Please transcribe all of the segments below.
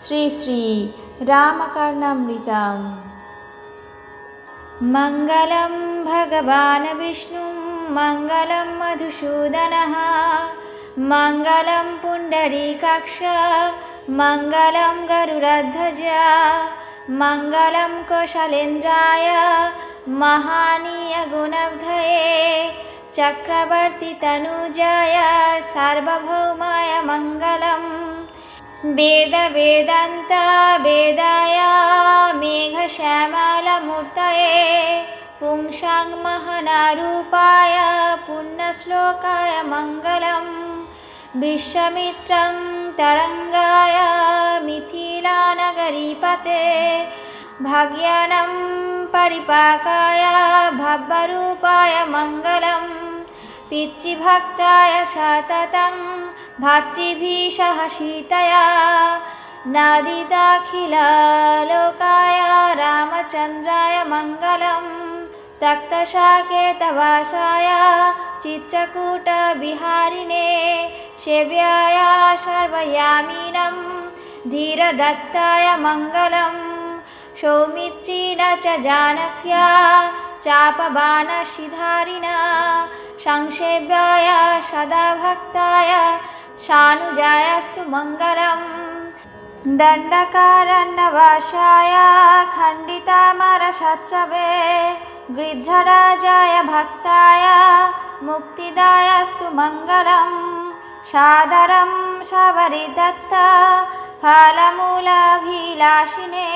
श्री श्री रामकर्णामृतम्। मङ्गलं भगवान् विष्णु मङ्गलं मधुसूदनः मङ्गलं पुण्डरीकाक्ष मङ्गलं गरुडध्वज मङ्गलं कौशलेन्द्राय महानीय गुणब्धये चक्रवर्ती तनुजाय सार्वभौमाय मङ्गलम्। वेद वेदान्त वेदाय मेघश्यामलमूर्तये पुंसां महनारूपाय पुण्यश्लोकाय मङ्गलम्। विश्वामित्रं तरङ्गाय मिथिलानगरीपते भाग्यानं परिपाकाय भव्यरूपाय मङ्गलम्। पितृभक्ताय सततं भातृभिः सह सीतया नादिताखिललोकाय रामचन्द्राय मङ्गलम्। तप्तसाकेतवासाय चित्रकूटविहारिणे सेव्याय सर्वयामिनं धीरदत्ताय मङ्गलम्। सौमित्रिण च जानक्या चापबाणशिधारिणा संसेव्याय सदा भक्ताय सानुजायास्तु मङ्गलम्। दण्डकारण्यवासाय खण्डितामरशत्रवे गृध्रराजाय भक्ताय मुक्तिदायास्तु मङ्गलम्। सादरं शबरिदत्त फलमूलाभिलाषिने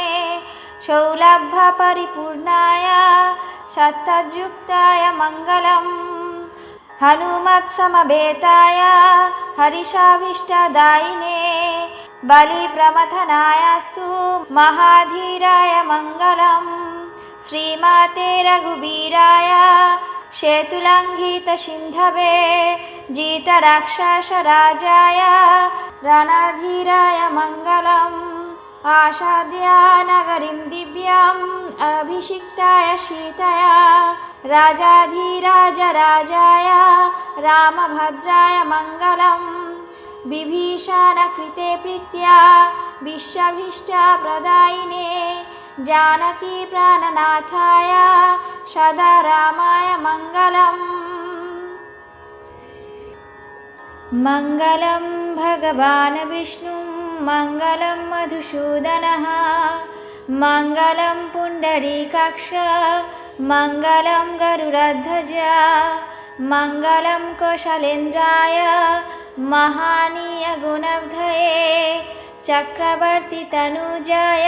सौलभ्यपरिपूर्णाय सत्तद्युक्ताय मङ्गलम्। हनुमत्समवेताय हरिषाभीष्टदायिने बलिप्रमथनायास्तु महाधीराय मङ्गलम्। श्रीमाते रघुवीराय सेतुलङ्घितसिन्धवे जितराक्षसराजाय रणधीराय मङ्गलम्। आसाद्य नगरीं दिव्याम् अभिषिक्ताय सीतया राजाधिराजराजाय रामभद्राय मङ्गलम्। विभीषणकृते प्रीत्या विश्वाभीष्टप्रदायिने जानकी प्राणनाथाय सदा रामाय मङ्गलम्। मङ्गलं भगवान् विष्णु मङ्गलं मधुसूदनः मङ्गलं पुण्डरीकाक्ष मङ्गलं गरुडध्वज मङ्गलं कौशलेन्द्राय महानीय गुणब्धये चक्रवर्ती तनुजाय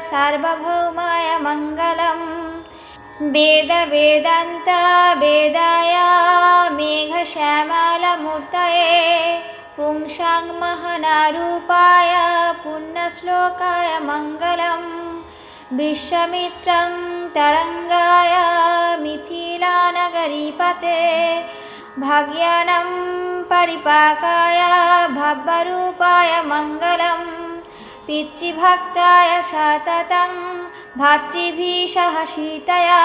सार्वभौमाय मङ्गलम्। वेद वेदान्त वेदाय मेघश्यामलमूर्तये पुंसां महनारूपाय पुण्यश्लोकाय मङ्गलम्। विश्वामित्रं तरङ्गाय मिथिलानगरीपते भाग्यानं परिपाकाय भव्यरूपाय मङ्गलम्। पितृभक्ताय सततं भातृभिः सह सीतया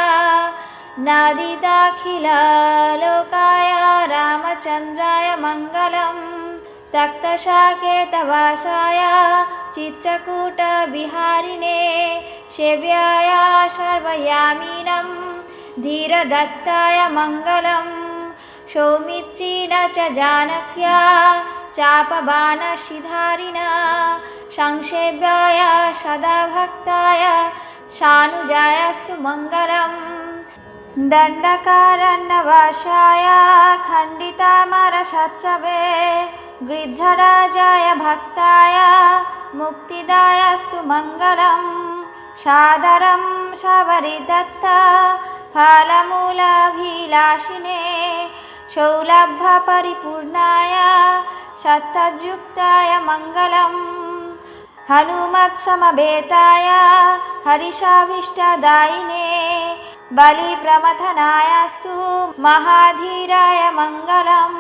नादिताखिललोकाय रामचन्द्राय मङ्गलम्। तप्तसाकेतवासाय चित्रकूटविहारिणे सेव्याय सर्वयामिनं धीरदत्ताय मङ्गलम्। सौमित्रिण च जानक्या चापबाणशिधारिणा संसेव्याय सदा भक्ताय सानुजायास्तु मङ्गलम्। दण्डकारण्यवासाय खण्डितामरशत्रवे गृध्रराजाय भक्ताय मुक्तिदायास्तु मङ्गलम्। सादरं शबरिदत्त फलमूलाभिलाषिने सौलभ्यपरिपूर्णाय सत्तद्युक्ताय मङ्गलम्। हनुमत्समवेताय हरिषाभीष्टदायिने बलिप्रमथनायास्तु महाधीराय मङ्गलम्।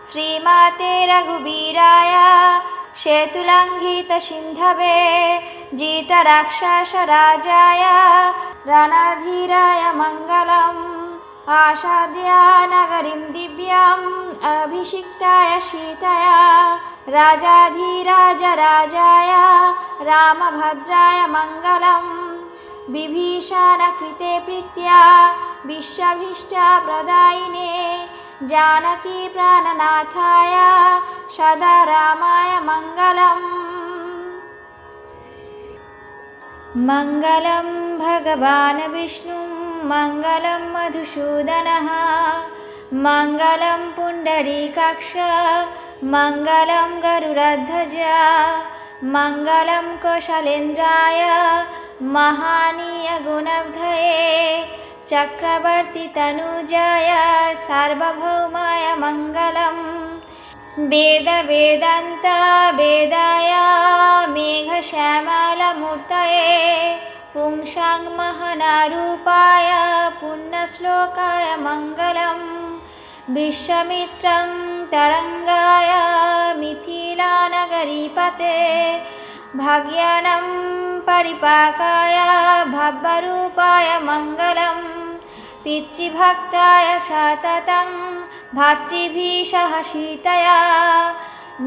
श्रीमाते रघुवीराय सेतुलङ्घितसिन्धवे जितराक्षसराजाय रणधीराय मङ्गलम्। आसाद्य नगरीं दिव्याम् अभिषिक्ताय सीतया राजाधिराजराजाय रामभद्राय मङ्गलं विभीषणकृते प्रीत्या विश्वाभीष्टप्रदायिने जानकी प्राणनाथाय सदा रामाय मङ्गलम् मङ्गलं भगवान् विष्णु मङ्गलं मधुसूदनः मङ्गलं पुण्डरीकाक्ष मङ्गलं गरुडध्वज मङ्गलं कौशलेन्द्राय महानीय गुणब्धये चक्रवर्तितनुजाय सार्वभौमाय मङ्गलम् वेदान्त वेदाय मेघश्यामलमूर्तये पुंसां महनारूपाय पुण्यश्लोकाय मङ्गलम् विश्वामित्रं तरङ्गाय मिथिलानगरीपते भाग्यानं परिपाकाय भव्यरूपाय मङ्गलम् पितृभक्ताय सततं भातृभिः सह सीतया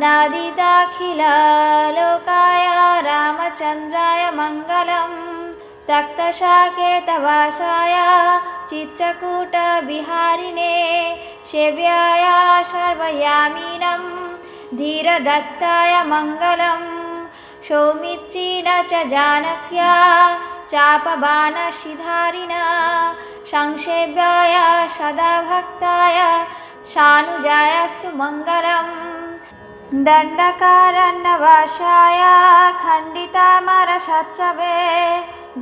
नादिताखिललोकाय रामचन्द्राय मङ्गलम् तक्तसाकेतवासाय चित्रकूटविहारिणे सेव्याय सर्वयामिनं धीरदत्ताय मङ्गलम् सौमित्रिण च जानक्या चापबाणशिधारिणा संसेव्याय सदा भक्ताय सानुजायास्तु मङ्गलम् दण्डकारण्यवासाय खण्डितामरशत्रवे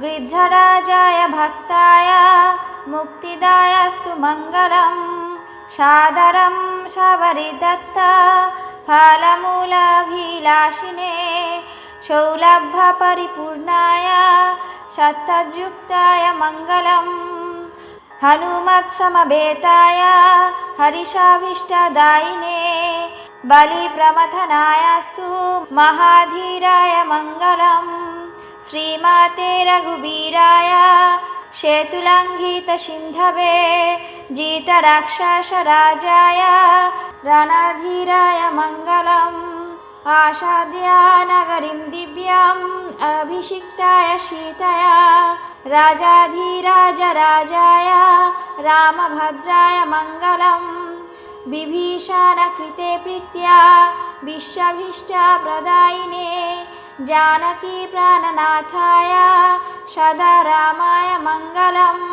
गृध्रराजाय भक्ताय मुक्तिदायास्तु मङ्गलम् सादरं शबरिदत्त फलमूलाभिलाषिने सौलभ्यपरिपूर्णाय सत्तद्युक्ताय मङ्गलम् हनुमत्समवेताय हरिषाभीष्टदायिने बलिप्रमथनायास्तु महाधीराय मङ्गलम् श्रीमाते रघुवीराय सेतुलङ्घितसिन्धवे जितराक्षसराजाय रणधीराय मङ्गलम् आसाद्य नगरीं दिव्याम् अभिषिक्ताय सीतया राजाधिराजराजाय रामभद्राय मङ्गलम् विभीषणकृते प्रीत्या विश्वाभीष्टप्रदायिने जानकी प्राणनाथाय सदा रामाय मङ्गलम्।